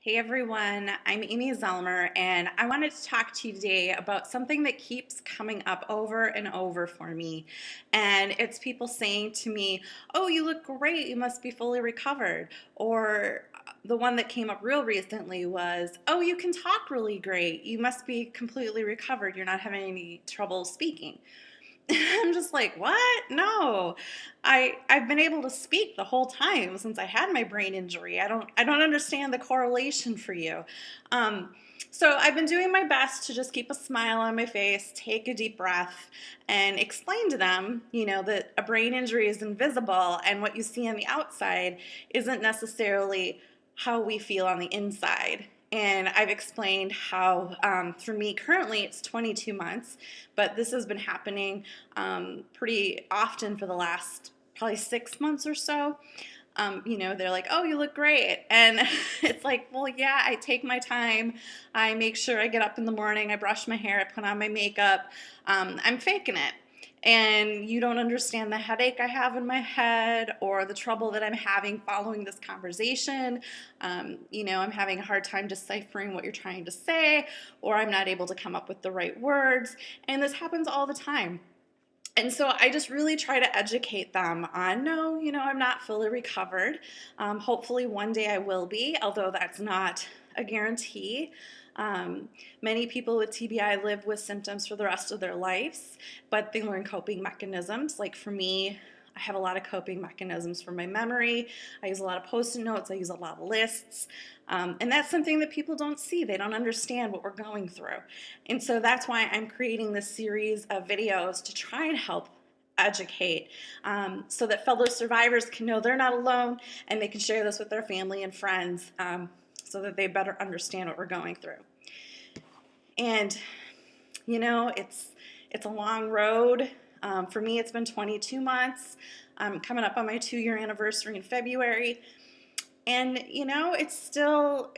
Hey everyone, I'm Amy Zelmer, and I wanted to talk to you today about something that keeps coming up over and over for me. And it's people saying to me, "Oh, you look great, you must be fully recovered." Or the one that came up real recently was, "Oh, you can talk really great, you must be completely recovered, you're not having any trouble speaking." I'm just like, what? No. I've been able to speak the whole time since I had my brain injury. I don't understand the correlation for you. Um, so I've been doing my best to just keep a smile on my face, take a deep breath, and explain to them, that a brain injury is invisible and what you see on the outside isn't necessarily how we feel on the inside. And I've explained how, for me currently, it's 22 months, but this has been happening pretty often for the last probably 6 months or so. They're like, "Oh, you look great." And it's like, well, yeah, I take my time. I make sure I get up in the morning, I brush my hair, I put on my makeup. I'm faking it. And you don't understand the headache I have in my head or the trouble that I'm having following this conversation. I'm having a hard time deciphering what you're trying to say, or I'm not able to come up with the right words. And this happens all the time. And so I just really try to educate them on, no, I'm not fully recovered. Hopefully one day I will be, although that's not a guarantee. Um, Many people with TBI live with symptoms for the rest of their lives, but they learn coping mechanisms. Like for me, I have a lot of coping mechanisms for my memory. I use a lot of post-it notes. I use a lot of lists. And that's something that people don't see. They don't understand what we're going through. And so that's why I'm creating this series of videos to try and help educate, so that fellow survivors can know they're not alone and they can share this with their family and friends, so that they better understand what we're going through. And it's a long road. For me, it's been 22 months. I'm coming up on my 2-year anniversary in February, and it's still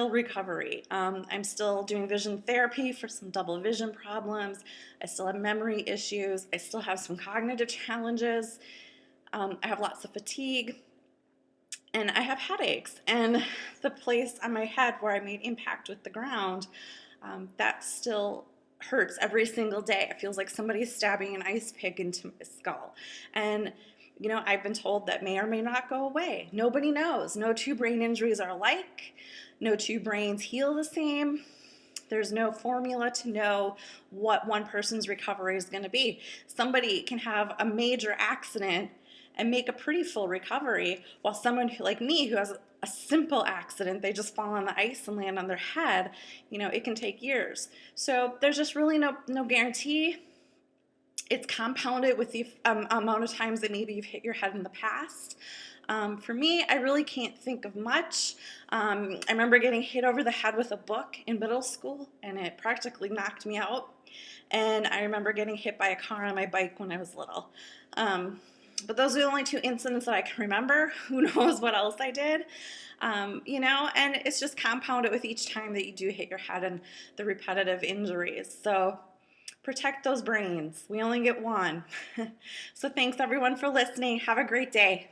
recovery. I'm still doing vision therapy for some double vision problems. I still have memory issues. I still have some cognitive challenges. I have lots of fatigue, and I have headaches. And the place on my head where I made impact with the ground, that still hurts every single day. It feels like somebody's stabbing an ice pick into my skull. And I've been told that may or may not go away. Nobody knows. No two brain injuries are alike. No two brains heal the same. There's no formula to know what one person's recovery is going to be. Somebody can have a major accident and make a pretty full recovery, while someone like me who has a simple accident, they just fall on the ice and land on their head, it can take years. So there's just really no guarantee. It's compounded with the amount of times that maybe you've hit your head in the past. For me, I really can't think of much. I remember getting hit over the head with a book in middle school, and it practically knocked me out. And I remember getting hit by a car on my bike when I was little. But those are the only two incidents that I can remember. Who knows what else I did? And it's just compounded with each time that you do hit your head and the repetitive injuries. So protect those brains. We only get one. So thanks everyone for listening. Have a great day.